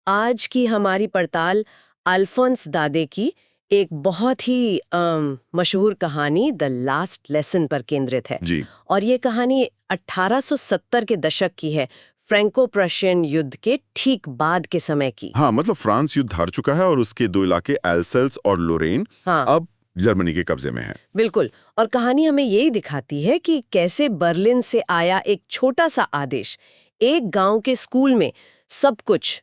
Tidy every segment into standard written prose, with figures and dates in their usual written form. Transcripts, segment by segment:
आज की हमारी पड़ताल अल्फोंस दादे की एक बहुत ही मशहूर कहानी द लास्ट लेसन पर केंद्रित है। जी। और ये कहानी 1870 के दशक की है, फ्रैंको प्रशियन युद्ध के ठीक बाद के समय की। हाँ, मतलब फ्रांस युद्ध हार चुका है और उसके दो इलाके एल्सेल्स और लोरेन हाँ, अब जर्मनी के कब्जे में हैं। बिल्कुल। और कहानी हमें यही दिखाती है कि कैसे बर्लिन से आया एक छोटा सा आदेश एक गांव के स्कूल में सब कुछ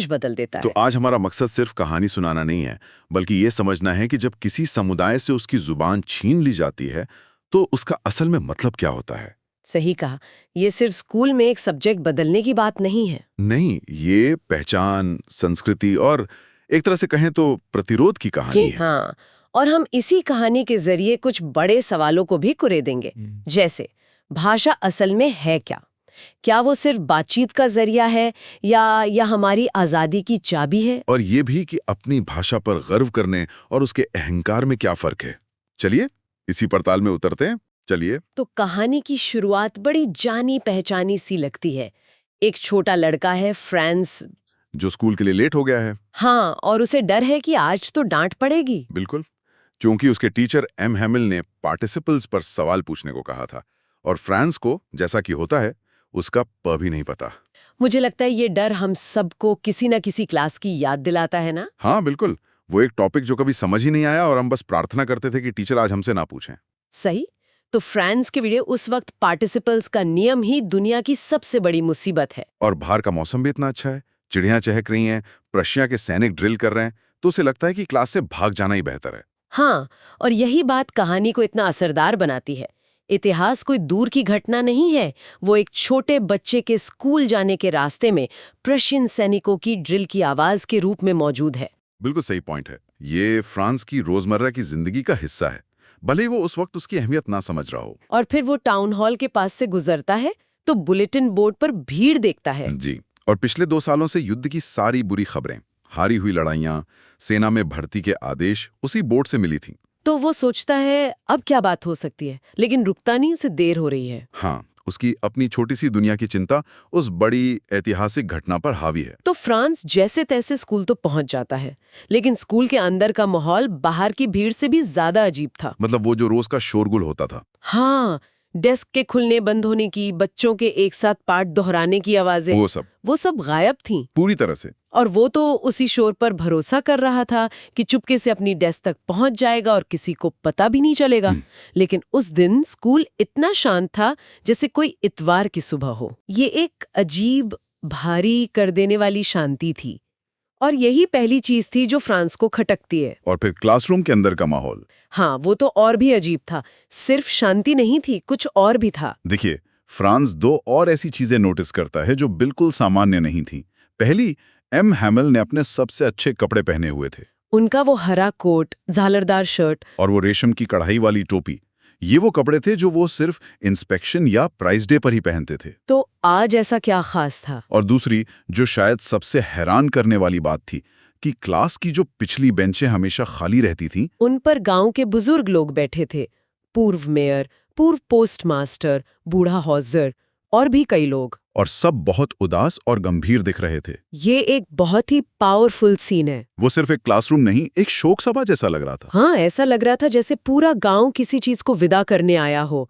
बदल देता तो है। आज हमारा मकसद सिर्फ कहानी सुनाना नहीं है, बल्कि ये समझना है कि जब किसी समुदाय से उसकी जुबान छीन ली जाती है तो उसका असल में मतलब क्या होता है। सही कहा, ये सिर्फ स्कूल में एक सब्जेक्ट बदलने की बात नहीं है। नहीं, ये पहचान, संस्कृति और एक तरह से कहें तो प्रतिरोध की कहानी है। हाँ, और हम इसी कहानी के जरिए कुछ बड़े सवालों को भी कुरे देंगे। जैसे, भाषा असल में है क्या? क्या वो सिर्फ बातचीत का जरिया है या हमारी आजादी की चाबी है? और ये भी कि अपनी भाषा पर गर्व करने और उसके अहंकार में क्या फर्क है। चलिए इसी पड़ताल में उतरते हैं। चलिए। तो कहानी की शुरुआत बड़ी जानी पहचानी सी लगती है। एक छोटा लड़का है, फ्रांस, जो स्कूल के लिए लेट हो गया है। हाँ, और उसे डर है कि आज तो डांट पड़ेगी। बिल्कुल, क्योंकि उसके टीचर एम हैमिल ने पार्टिसिपल्स पर सवाल पूछने को कहा था और फ्रांस को, जैसा कि होता है, उसका प भी नहीं पता। मुझे लगता है ये डर हम सबको किसी न किसी क्लास की याद दिलाता है ना? हाँ बिल्कुल, वो एक टॉपिक जो कभी समझ ही नहीं आया और हम बस प्रार्थना करते थे कि टीचर आज हमसे ना पूछें। सही। तो फ्रांस के वीडियो उस वक्त पार्टिसिपल्स का नियम ही दुनिया की सबसे बड़ी मुसीबत है। और बाहर का मौसम भी इतना अच्छा है, चिड़ियां चहक रही हैं, प्रशिया के सैनिक ड्रिल कर रहे हैं, तो उसे लगता है कि क्लास से भाग जाना ही बेहतर है। हाँ, और यही बात कहानी को इतना असरदार बनाती है। इतिहास कोई दूर की घटना नहीं है, वो एक छोटे बच्चे के स्कूल जाने के रास्ते में प्रशियन सैनिकों की ड्रिल की आवाज के रूप में मौजूद है। बिल्कुल सही पॉइंट है। ये फ्रांस की रोजमर्रा की जिंदगी का हिस्सा है, भले ही वो उस वक्त उसकी अहमियत ना समझ रहा हो। और फिर वो टाउन हॉल के पास से गुजरता है तो बुलेटिन बोर्ड पर भीड़ देखता है। जी, और पिछले 2 सालों से युद्ध की सारी बुरी खबरें, हारी हुई लड़ाइयां, सेना में भर्ती के आदेश उसी बोर्ड से मिली थी। तो वो सोचता है अब क्या बात हो सकती है, लेकिन रुकता नहीं, उसे देर हो रही है। हाँ, उसकी अपनी छोटी सी दुनिया की चिंता उस बड़ी ऐतिहासिक घटना पर हावी है। तो फ्रांस जैसे तैसे स्कूल तो पहुंच जाता है, लेकिन स्कूल के अंदर का माहौल बाहर की भीड़ से भी ज्यादा अजीब था। मतलब वो जो रोज का शोरगुल होता था। हाँ, डेस्क के खुलने बंद होने की, बच्चों के एक साथ पाठ दोहराने की आवाजें, वो सब गायब थीं। पूरी तरह से। और वो तो उसी शोर पर भरोसा कर रहा था कि चुपके से अपनी डेस्क तक पहुंच जाएगा और किसी को पता भी नहीं चलेगा। लेकिन उस दिन स्कूल इतना शांत था जैसे कोई इतवार की सुबह हो। ये एक अजीब, भारी कर देने वाली शांति थी, और यही पहली चीज थी जो फ्रांस को खटकती है। और फिर क्लासरूम के अंदर का माहौल। हाँ, वो तो और भी अजीब था। सिर्फ शांति नहीं थी, कुछ और भी था। देखिए, फ्रांस 2 और ऐसी चीजें नोटिस करता है जो बिल्कुल सामान्य नहीं थी। पहली, एम हैमिल ने अपने सबसे अच्छे कपड़े पहने हुए थे। उनका वो हरा कोट, झालरदार शर्ट और वो रेशम की कढ़ाई वाली टोपी, ये वो कपड़े थे जो वो सिर्फ इंस्पेक्शन या प्राइस डे पर ही पहनते थे। तो आज ऐसा क्या खास था? और दूसरी, जो शायद सबसे हैरान करने वाली बात थी, कि क्लास की जो पिछली बेंचें हमेशा खाली रहती थीं, उन पर गांव के बुजुर्ग लोग बैठे थे। पूर्व मेयर, पूर्व पोस्टमास्टर, बूढ़ा हौजर और भी कई लोग। और सब बहुत उदास और गंभीर दिख रहे थे। ये एक बहुत ही पावरफुल सीन है। वो सिर्फ एक क्लासरूम नहीं, एक शोक सभा जैसा लग रहा था। हाँ, ऐसा लग रहा था जैसे पूरा गांव किसी चीज को विदा करने आया हो।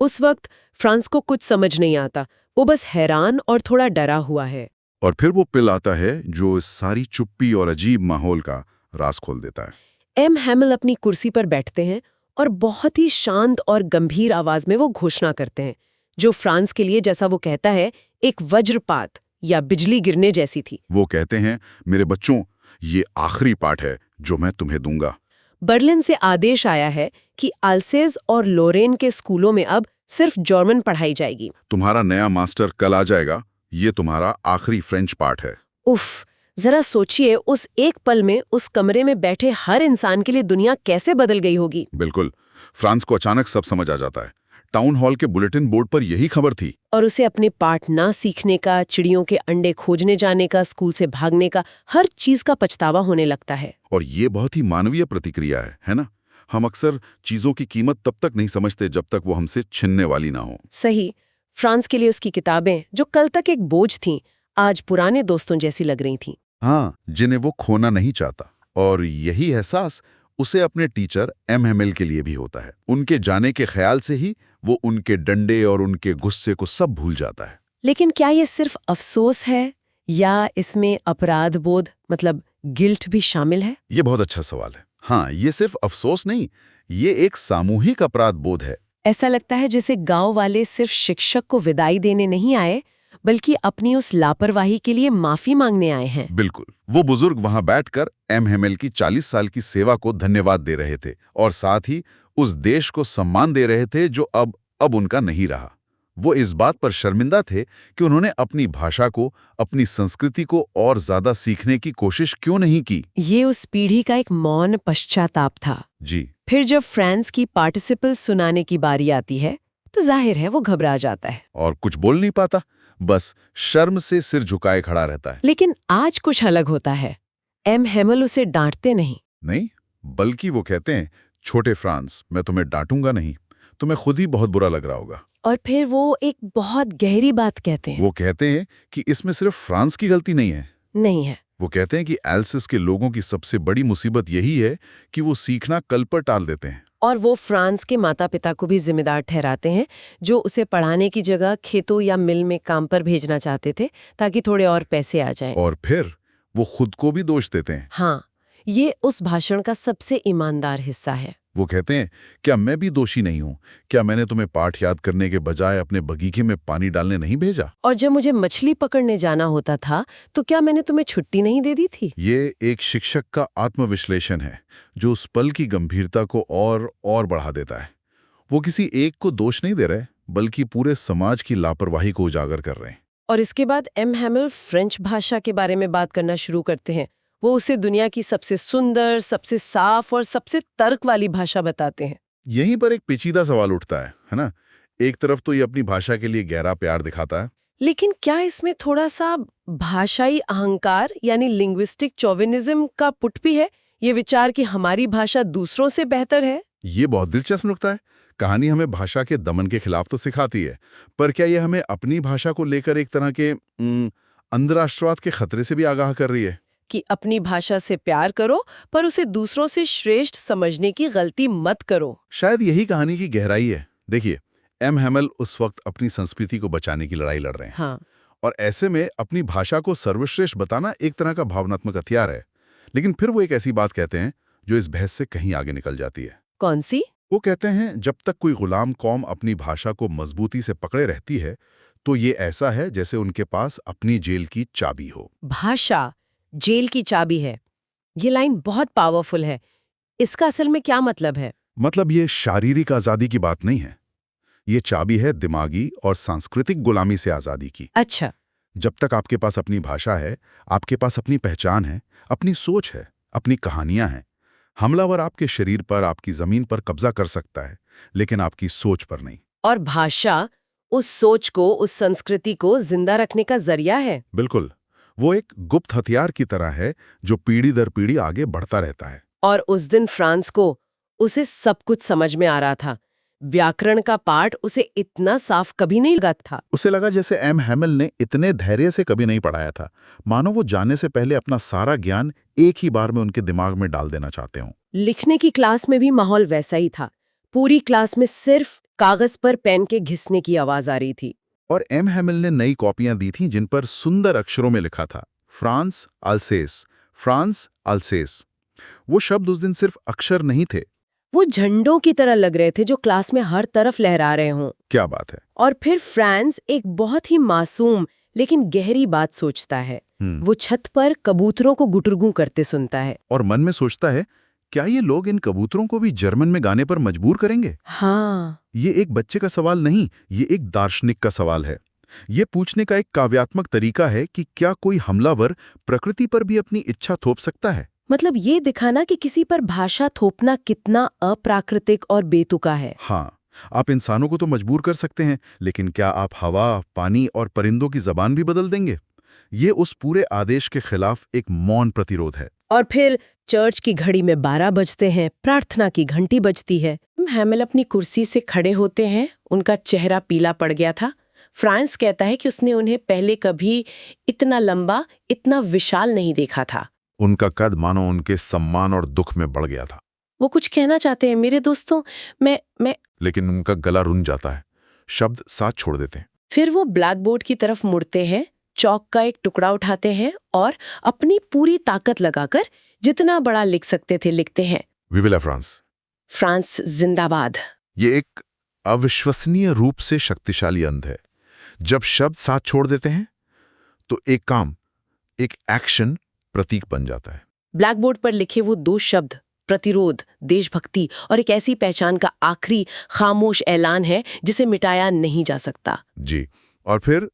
उस वक्त फ्रांस को कुछ समझ नहीं आता, वो बस हैरान और थोड़ा डरा हुआ है। और फिर वो पिल आता है जो इस सारी चुप्पी और अजीब माहौल का राज खोल देता है। एम हैमिल अपनी कुर्सी पर बैठते हैं और बहुत ही शांत और गंभीर आवाज में वो घोषणा करते हैं, जो फ्रांस के लिए, जैसा वो कहता है, एक वज्रपात या बिजली गिरने जैसी थी। वो कहते हैं, मेरे बच्चों, ये आखिरी पाठ है जो मैं तुम्हें दूंगा। बर्लिन से आदेश आया है कि अल्सेज और लोरेन के स्कूलों में अब सिर्फ जर्मन पढ़ाई जाएगी। तुम्हारा नया मास्टर कल आ जाएगा, ये तुम्हारा आखिरी फ्रेंच पाठ है। उफ, जरा सोचिए, उस एक पल में उस कमरे में बैठे हर इंसान के लिए दुनिया कैसे बदल गई होगी। बिल्कुल, फ्रांस को अचानक सब समझ आ जाता है। टाउन हॉल के बुलेटिन बोर्ड पर यही खबर थी। और उसे अपने पाठ ना सीखने का, चिड़ियों के अंडे खोजने जाने का, स्कूल से भागने का, हर चीज का पछतावा होने लगता है। और ये बहुत ही मानवीय प्रतिक्रिया है ना? हम अक्सर चीजों की कीमत तब तक नहीं समझते जब तक वो हमसे छिनने वाली ना हो। सही। फ्रांस के लिए उसकी किताबें, जो कल तक एक बोझ थीं, आज पुराने दोस्तों जैसी लग रही थीं। हाँ, जिन्हें वो खोना नहीं चाहता। और यही एहसास उसे अपने टीचर एम हेमिल के लिए भी होता है। उनके जाने के ख्याल से ही वो उनके डंडे और उनके गुस्से को सब भूल जाता है। लेकिन क्या ये सिर्फ अफसोस है या इसमें अपराध बोध मतलब गिल्ट भी शामिल है? ये बहुत अच्छा सवाल है। हाँ, ये सिर्फ अफसोस नहीं, ये एक सामूहिक अपराध बोध है। ऐसा लगता है जैसे गांव वाले सिर्फ शिक्षक को विदाई देने नहीं आए बल्कि अपनी उस लापरवाही के लिए माफी मांगने आए हैं। बिल्कुल। वो बुजुर्ग वहां बैठकर एम हेमिल की 40 साल की सेवा को धन्यवाद दे रहे थे और साथ ही उस देश को सम्मान दे रहे थे जो अब उनका नहीं रहा। वो इस बात पर शर्मिंदा थे कि उन्होंने अपनी भाषा को, अपनी संस्कृति को और ज्यादा सीखने की कोशिश क्यों नहीं की। ये उस पीढ़ी का एक मौन पश्चाताप था। जी। फिर जब फ्रांस की पार्टिसिपल सुनाने की बारी आती है तो जाहिर है वो घबरा जाता है और कुछ बोल नहीं पाता, बस शर्म से सिर झुकाए खड़ा रहता है। लेकिन आज कुछ अलग होता है। एम हेमिल उसे डांटते नहीं, बल्कि वो कहते हैं, छोटे फ्रांस, मैं तुम्हें डांटूंगा नहीं, तुम्हें खुद ही बहुत बुरा लग रहा होगा। और फिर वो एक बहुत गहरी बात कहते हैं। वो कहते हैं कि इसमें सिर्फ फ्रांस की गलती नहीं है। नहीं है। वो कहते हैं कि एल्सिस के लोगों की सबसे बड़ी मुसीबत यही है कि वो सीखना कल पर टाल देते हैं। और वो फ्रांस के माता पिता को भी जिम्मेदार ठहराते हैं जो उसे पढ़ाने की जगह खेतों या मिल में काम पर भेजना चाहते थे ताकि थोड़े और पैसे आ जाएं। और फिर वो खुद को भी दोष देते हैं। हाँ, ये उस भाषण का सबसे ईमानदार हिस्सा है। वो कहते हैं, क्या मैं भी दोषी नहीं हूँ? क्या मैंने तुम्हें पाठ याद करने के बजाय अपने बगीचे में पानी डालने नहीं भेजा? और जब मुझे मछली पकड़ने जाना होता था तो क्या मैंने तुम्हें छुट्टी नहीं दे दी थी? ये एक शिक्षक का आत्मविश्लेषण है जो उस पल की गंभीरता को और बढ़ा देता है। वो किसी एक को दोष नहीं दे रहे, बल्कि पूरे समाज की लापरवाही को उजागर कर रहे हैं। और इसके बाद एम हेमिल फ्रेंच भाषा के बारे में बात करना शुरू करते हैं। वो उसे दुनिया की सबसे सुंदर, सबसे साफ और सबसे तर्क वाली भाषा बताते हैं। यहीं पर एक पेचीदा सवाल उठता है ना? एक तरफ तो ये अपनी भाषा के लिए गहरा प्यार दिखाता है, लेकिन क्या इसमें थोड़ा सा भाषाई अहंकार यानी लिंग्विस्टिक चौविनिज्म का पुट भी है? ये विचार कि हमारी भाषा दूसरों से बेहतर है? ये बहुत दिलचस्प नुक्ता है। कहानी हमें भाषा के दमन के खिलाफ तो सिखाती है, पर क्या ये हमें अपनी भाषा को लेकर एक तरह के अंतर्राष्ट्रवाद के खतरे से भी आगाह कर रही है? कि अपनी भाषा से प्यार करो पर उसे दूसरों से श्रेष्ठ समझने की गलती मत करो। शायद यही कहानी की गहराई है। देखिए, एम हेमिल उस वक्त अपनी संस्कृति को बचाने की लड़ाई लड़ रहे हैं। हाँ। और ऐसे में अपनी भाषा को सर्वश्रेष्ठ बताना एक तरह का भावनात्मक हथियार है। लेकिन फिर वो एक ऐसी बात कहते हैं जो इस बहस से कहीं आगे निकल जाती है। कौन सी? वो कहते हैं, जब तक कोई गुलाम कौम अपनी भाषा को मजबूती से पकड़े रहती है तो ये ऐसा है जैसे उनके पास अपनी जेल की चाबी हो। भाषा जेल की चाबी है। ये लाइन बहुत पावरफुल है। इसका असल में क्या मतलब है? मतलब ये शारीरिक आजादी की बात नहीं है, ये चाबी है दिमागी और सांस्कृतिक गुलामी से आजादी की। अच्छा। जब तक आपके पास अपनी भाषा है, आपके पास अपनी पहचान है, अपनी सोच है, अपनी कहानियां हैं। हमलावर आपके शरीर पर, आपकी जमीन पर कब्जा कर सकता है, लेकिन आपकी सोच पर नहीं। और भाषा उस सोच को, उस संस्कृति को जिंदा रखने का जरिया है। बिल्कुल। वो एक गुप्त हथियार की तरह है जो पीढ़ी दर पीढ़ी आगे बढ़ता रहता है। और उस दिन फ्रांस को उसे सब कुछ समझ में आ रहा था। व्याकरण का पाठ उसे इतना साफ कभी नहीं लगा था। उसे लगा जैसे एम हेमिल ने इतने धैर्य से कभी नहीं पढ़ाया था, मानो वो जाने से पहले अपना सारा ज्ञान एक ही बार में उनके दिमाग में डाल देना चाहते हों। लिखने की क्लास में भी माहौल वैसा ही था। पूरी क्लास में सिर्फ कागज पर पेन के घिसने की आवाज आ रही थी। और एम हेमिल ने नई कॉपियां दी थीं जिन पर सुंदर अक्षरों में लिखा था, फ्रांस अल्सेस, फ्रांस अल्सेस। वो शब्द उस दिन सिर्फ अक्षर नहीं थे, वो झंडों की तरह लग रहे थे जो क्लास में हर तरफ लहरा रहे हों। क्या बात है। और फिर फ्रांस एक बहुत ही मासूम लेकिन गहरी बात सोचता है। वो छत पर कबूतरों को गुटरगू करते सुनता है और मन में सोचता है, क्या ये लोग इन कबूतरों को भी जर्मन में गाने पर मजबूर करेंगे? हाँ। ये एक बच्चे का सवाल नहीं, ये एक दार्शनिक का सवाल है। ये पूछने का एक काव्यात्मक तरीका है कि क्या कोई हमलावर प्रकृति पर भी अपनी इच्छा थोप सकता है? मतलब ये दिखाना कि किसी पर भाषा थोपना कितना अप्राकृतिक और बेतुका है। हाँ, आप इंसानों को तो मजबूर कर सकते हैं, लेकिन क्या आप हवा, पानी और परिंदों की जबान भी बदल देंगे? ये उस पूरे आदेश के खिलाफ एक मौन प्रतिरोध है। और फिर चर्च की घड़ी में 12 बजते हैं, प्रार्थना की घंटी बजती है। हेमिल अपनी कुर्सी से खड़े होते हैं, उनका चेहरा पीला पड़ गया था। फ्रांस कहता है कि उसने उन्हें पहले कभी इतना लंबा, इतना विशाल नहीं देखा था। उनका कद मानो उनके सम्मान और दुख में बढ़ गया था। वो कुछ कहना चाहते हैं, मेरे दोस्तों, मैं लेकिन उनका गला रुन जाता है, शब्द साथ छोड़ देते हैं। फिर वो ब्लैक बोर्ड की तरफ मुड़ते हैं, चौक का एक टुकड़ा उठाते हैं और अपनी पूरी ताकत लगाकर जितना बड़ा लिख सकते थे लिखते हैं, विव ला फ्रांस। फ्रांस जिंदाबाद। ये एक अविश्वसनीय रूप से शक्तिशाली अंत है। जब शब्द साथ छोड़ देते हैं तो एक काम, एक एक्शन प्रतीक बन जाता है। ब्लैक बोर्ड पर लिखे वो 2 शब्द, प्रतिरोध, देशभक्ति और एक ऐसी पहचान का आखिरी खामोश ऐलान है जिसे मिटाया नहीं जा सकता। जी, और फिर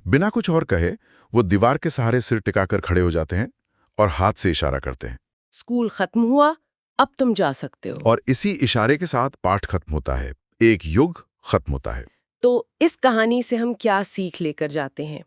बिना कुछ और कहे वो दीवार के सहारे सिर टिकाकर खड़े हो जाते हैं और हाथ से इशारा करते हैं। स्कूल खत्म हुआ, अब तुम जा सकते हो। और इसी इशारे के साथ पाठ खत्म होता है, एक युग खत्म होता है। तो इस कहानी से हम क्या सीख लेकर जाते हैं?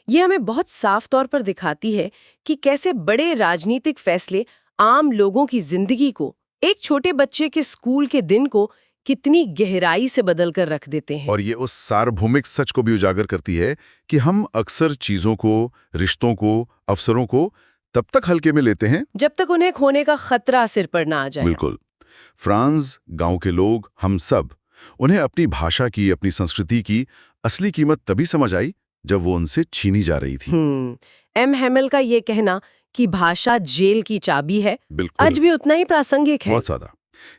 ये हमें बहुत साफ तौर पर दिखाती है कि कैसे बड़े राजनीतिक फैसले आम लोगों की जिंदगी को, एक छोटे बच्चे के स्कूल के दिन को कितनी गहराई से बदल कर रख देते हैं। और ये उस सार्वभौमिक सच को भी उजागर करती है कि हम अक्सर चीजों को, रिश्तों को, अवसरों को तब तक हल्के में लेते हैं जब तक उन्हें खोने का खतरा सिर पर ना आ जाए। बिल्कुल। फ्रांस, गांव के लोग, हम सब, उन्हें अपनी भाषा की, अपनी संस्कृति की असली कीमत तभी समझ आई जब वो उनसे छीनी जा रही थी। एम हेमिल का ये कहना कि भाषा जेल की चाबी है, बिल्कुल, आज भी उतना ही प्रासंगिक है। बहुत ज्यादा।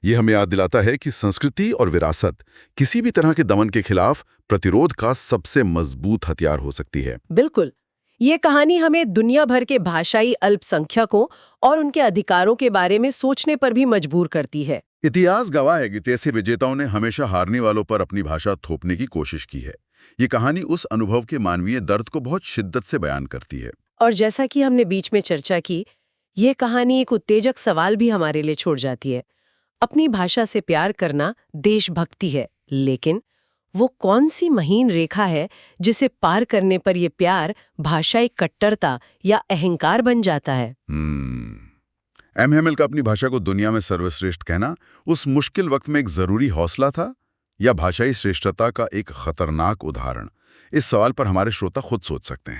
ये हमें याद दिलाता है कि संस्कृति और विरासत किसी भी तरह के दमन के खिलाफ प्रतिरोध का सबसे मजबूत हथियार हो सकती है। बिल्कुल। ये कहानी हमें दुनिया भर के भाषाई अल्पसंख्यकों और उनके अधिकारों के बारे में सोचने पर भी मजबूर करती है। इतिहास गवाह है कि ऐसे विजेताओं ने हमेशा हारने वालों पर अपनी भाषा थोपने की कोशिश की है। ये कहानी उस अनुभव के मानवीय दर्द को बहुत शिद्दत से बयान करती है। और जैसा कि हमने बीच में चर्चा की, ये कहानी एक उत्तेजक सवाल भी हमारे लिए छोड़ जाती है। अपनी भाषा से प्यार करना देशभक्ति है, लेकिन वो कौन सी महीन रेखा है जिसे पार करने पर यह प्यार भाषाई कट्टरता या अहंकार बन जाता है? एम हेमिल का अपनी भाषा को दुनिया में सर्वश्रेष्ठ कहना उस मुश्किल वक्त में एक जरूरी हौसला था या भाषाई श्रेष्ठता का एक खतरनाक उदाहरण? इस सवाल पर हमारे श्रोता खुद सोच सकते हैं।